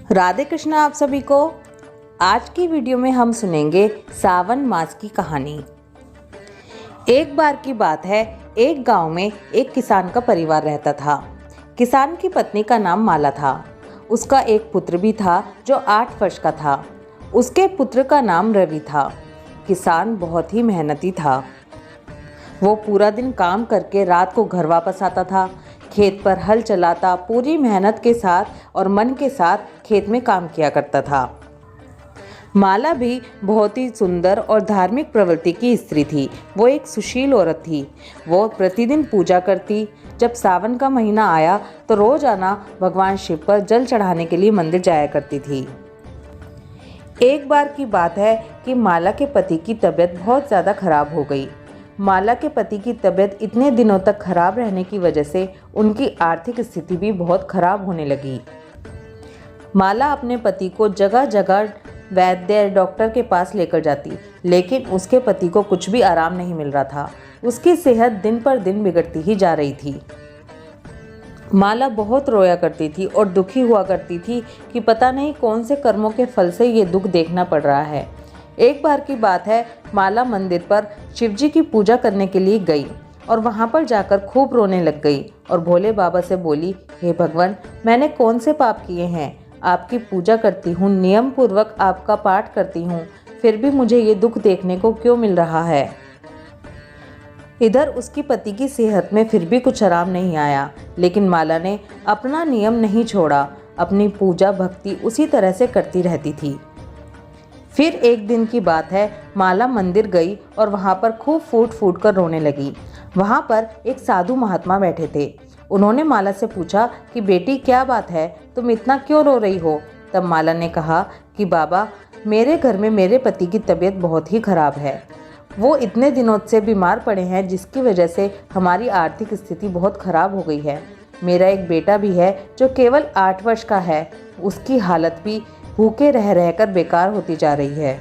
राधे कृष्ण आप सभी को। आज की वीडियो में हम सुनेंगे सावन मास की कहानी। एक बार की बात है, एक गांव में एक किसान का परिवार रहता था। किसान की पत्नी का नाम माला था। उसका एक पुत्र भी था जो 8 वर्ष का था। उसके पुत्र का नाम रवि था। किसान बहुत ही मेहनती था। वो पूरा दिन काम करके रात को घर वापस आता था। खेत पर हल चलाता, पूरी मेहनत के साथ और मन के साथ खेत में काम किया करता था। माला भी बहुत ही सुंदर और धार्मिक प्रवृत्ति की स्त्री थी। वो एक सुशील औरत थी। वो प्रतिदिन पूजा करती। जब सावन का महीना आया तो रोजाना भगवान शिव पर जल चढ़ाने के लिए मंदिर जाया करती थी। एक बार की बात है कि माला के पति की तबीयत बहुत ज़्यादा खराब हो गई। माला के पति की तबीयत इतने दिनों तक खराब रहने की वजह से उनकी आर्थिक स्थिति भी बहुत खराब होने लगी। माला अपने पति को जगह जगह वैद्य डॉक्टर के पास लेकर जाती, लेकिन उसके पति को कुछ भी आराम नहीं मिल रहा था। उसकी सेहत दिन पर दिन बिगड़ती ही जा रही थी। माला बहुत रोया करती थी और दुखी हुआ करती थी कि पता नहीं कौन से कर्मों के फल से ये दुख देखना पड़ रहा है। एक बार की बात है, माला मंदिर पर शिवजी की पूजा करने के लिए गई और वहां पर जाकर खूब रोने लग गई और भोले बाबा से बोली, हे भगवान, मैंने कौन से पाप किए हैं? आपकी पूजा करती हूँ, नियम पूर्वक आपका पाठ करती हूँ, फिर भी मुझे ये दुख देखने को क्यों मिल रहा है? इधर उसकी पति की सेहत में फिर भी कुछ आराम नहीं आया, लेकिन माला ने अपना नियम नहीं छोड़ा। अपनी पूजा भक्ति उसी तरह से करती रहती थी। फिर एक दिन की बात है, माला मंदिर गई और वहाँ पर खूब फूट फूट कर रोने लगी। वहाँ पर एक साधु महात्मा बैठे थे। उन्होंने माला से पूछा कि बेटी क्या बात है, तुम इतना क्यों रो रही हो? तब माला ने कहा कि बाबा, मेरे घर में मेरे पति की तबीयत बहुत ही खराब है। वो इतने दिनों से बीमार पड़े हैं, जिसकी वजह से हमारी आर्थिक स्थिति बहुत खराब हो गई है। मेरा एक बेटा भी है जो केवल 8 वर्ष का है। उसकी हालत भी भूखे रह रहकर बेकार होती जा रही है।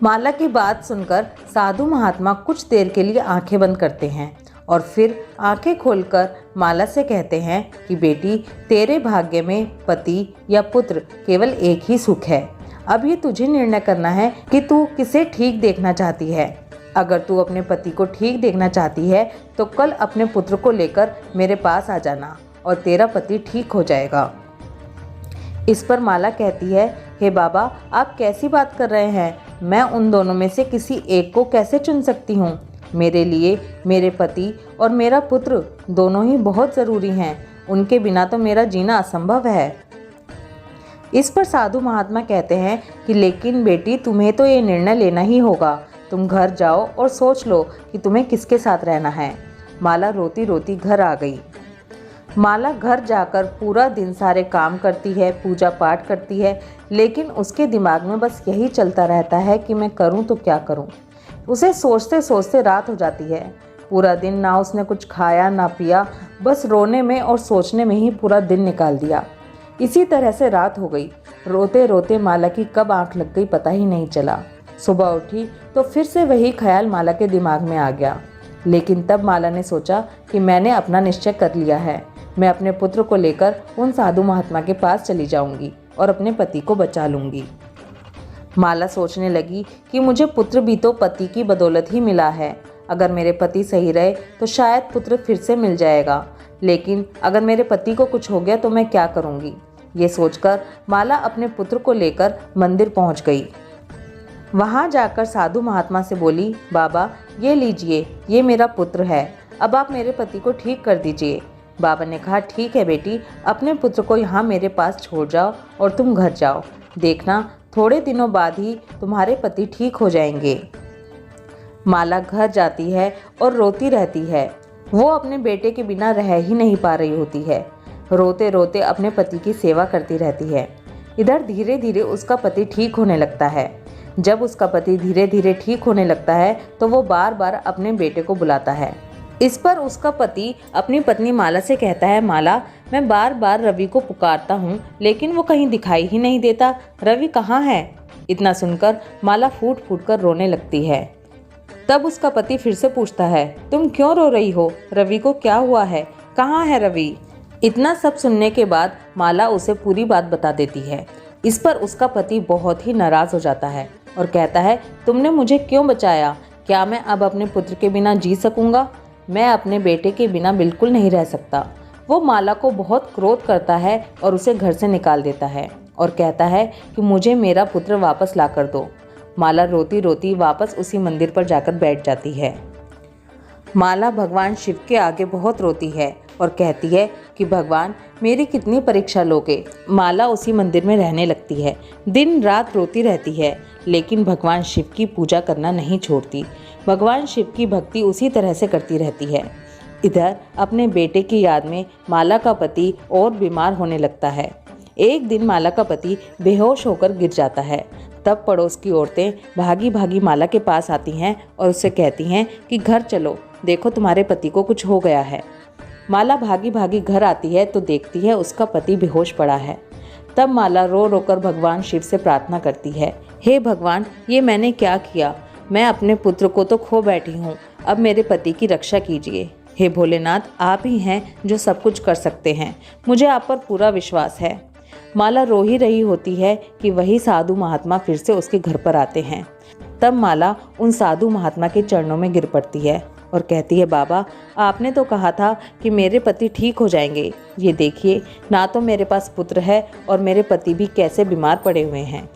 माला की बात सुनकर साधु महात्मा कुछ देर के लिए आंखें बंद करते हैं और फिर आंखें खोलकर माला से कहते हैं कि बेटी, तेरे भाग्य में पति या पुत्र केवल एक ही सुख है। अब ये तुझे निर्णय करना है कि तू किसे ठीक देखना चाहती है। अगर तू अपने पति को ठीक देखना चाहती है तो कल अपने पुत्र को लेकर मेरे पास आ जाना और तेरा पति ठीक हो जाएगा। इस पर माला कहती है, हे बाबा, आप कैसी बात कर रहे हैं? मैं उन दोनों में से किसी एक को कैसे चुन सकती हूँ? मेरे लिए मेरे पति और मेरा पुत्र दोनों ही बहुत ज़रूरी हैं। उनके बिना तो मेरा जीना असंभव है। इस पर साधु महात्मा कहते हैं कि लेकिन बेटी, तुम्हें तो ये निर्णय लेना ही होगा। तुम घर जाओ और सोच लो कि तुम्हें किसके साथ रहना है। माला रोती रोती घर आ गई। माला घर जाकर पूरा दिन सारे काम करती है, पूजा पाठ करती है, लेकिन उसके दिमाग में बस यही चलता रहता है कि मैं करूं तो क्या करूं। उसे सोचते सोचते रात हो जाती है। पूरा दिन ना उसने कुछ खाया ना पिया, बस रोने में और सोचने में ही पूरा दिन निकाल दिया। इसी तरह से रात हो गई। रोते रोते माला की कब आंख लग गई पता ही नहीं चला। सुबह उठी तो फिर से वही ख्याल माला के दिमाग में आ गया, लेकिन तब माला ने सोचा कि मैंने अपना निश्चय कर लिया है। मैं अपने पुत्र को लेकर उन साधु महात्मा के पास चली जाऊंगी और अपने पति को बचा लूंगी। माला सोचने लगी कि मुझे पुत्र भी तो पति की बदौलत ही मिला है। अगर मेरे पति सही रहे तो शायद पुत्र फिर से मिल जाएगा, लेकिन अगर मेरे पति को कुछ हो गया तो मैं क्या करूंगी? ये सोचकर माला अपने पुत्र को लेकर मंदिर पहुंच गई। वहां जाकर साधु महात्मा से बोली, बाबा, ये लीजिए, ये मेरा पुत्र है। अब आप मेरे पति को ठीक कर दीजिए। बाबा ने कहा, ठीक है बेटी, अपने पुत्र को यहाँ मेरे पास छोड़ जाओ और तुम घर जाओ। देखना, थोड़े दिनों बाद ही तुम्हारे पति ठीक हो जाएंगे। माला घर जाती है और रोती रहती है। वो अपने बेटे के बिना रह ही नहीं पा रही होती है। रोते रोते अपने पति की सेवा करती रहती है। इधर धीरे धीरे उसका पति ठीक होने लगता है। जब उसका पति धीरे धीरे ठीक होने लगता है तो वो बार बार अपने बेटे को बुलाता है। इस पर उसका पति अपनी पत्नी माला से कहता है, माला, मैं बार बार रवि को पुकारता हूँ, लेकिन वो कहीं दिखाई ही नहीं देता। रवि कहाँ है? इतना सुनकर माला फूट फूट कर रोने लगती है। तब उसका पति फिर से पूछता है, तुम क्यों रो रही हो? रवि को क्या हुआ है? कहाँ है रवि? इतना सब सुनने के बाद माला उसे पूरी बात बता देती है। इस पर उसका पति बहुत ही नाराज हो जाता है और कहता है, तुमने मुझे क्यों बचाया? क्या मैं अब अपने पुत्र के बिना जी सकूंगा? मैं अपने बेटे के बिना बिल्कुल नहीं रह सकता। वो माला को बहुत क्रोध करता है और उसे घर से निकाल देता है और कहता है कि मुझे मेरा पुत्र वापस ला कर दो। माला रोती रोती वापस उसी मंदिर पर जाकर बैठ जाती है। माला भगवान शिव के आगे बहुत रोती है और कहती है कि भगवान, मेरी कितनी परीक्षा लोगे। माला उसी मंदिर में रहने लगती है। दिन रात रोती रहती है, लेकिन भगवान शिव की पूजा करना नहीं छोड़ती। भगवान शिव की भक्ति उसी तरह से करती रहती है। इधर अपने बेटे की याद में माला का पति और बीमार होने लगता है। एक दिन माला का पति बेहोश होकर गिर जाता है। तब पड़ोस की औरतें भागी भागी माला के पास आती हैं और उससे कहती हैं कि घर चलो, देखो तुम्हारे पति को कुछ हो गया है। माला भागी भागी घर आती है तो देखती है उसका पति बेहोश पड़ा है। तब माला रो रो कर भगवान शिव से प्रार्थना करती है, हे भगवान, ये मैंने क्या किया? मैं अपने पुत्र को तो खो बैठी हूँ, अब मेरे पति की रक्षा कीजिए। हे भोलेनाथ, आप ही हैं जो सब कुछ कर सकते हैं, मुझे आप पर पूरा विश्वास है। माला रो ही रही होती है कि वही साधु महात्मा फिर से उसके घर पर आते हैं। तब माला उन साधु महात्मा के चरणों में गिर पड़ती है और कहती है, बाबा, आपने तो कहा था कि मेरे पति ठीक हो जाएंगे। ये देखिए, ना तो मेरे पास पुत्र है और मेरे पति भी कैसे बीमार पड़े हुए हैं।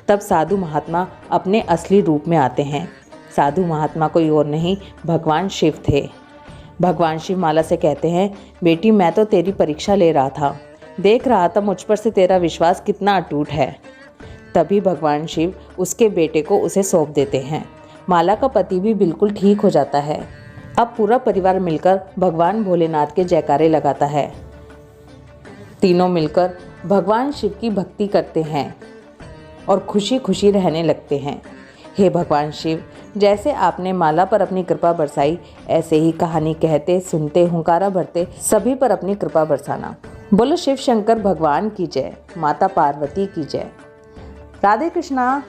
तब साधु महात्मा अपने असली रूप में आते हैं। साधु महात्मा कोई और नहीं, भगवान शिव थे। भगवान शिव माला से कहते हैं, बेटी, मैं तो तेरी परीक्षा ले रहा था, देख रहा था मुझ पर से तेरा विश्वास कितना अटूट है। तभी भगवान शिव उसके बेटे को उसे सौंप देते हैं। माला का पति भी बिल्कुल ठीक हो जाता है। अब पूरा परिवार मिलकर भगवान भोलेनाथ के जयकारे लगाता है। तीनों मिलकर भगवान शिव की भक्ति करते हैं और खुशी खुशी रहने लगते हैं। हे भगवान शिव, जैसे आपने माला पर अपनी कृपा बरसाई, ऐसे ही कहानी कहते सुनते हुंकारा भरते सभी पर अपनी कृपा बरसाना। बोलो शिव शंकर भगवान की जय, माता पार्वती की जय। राधे कृष्णा।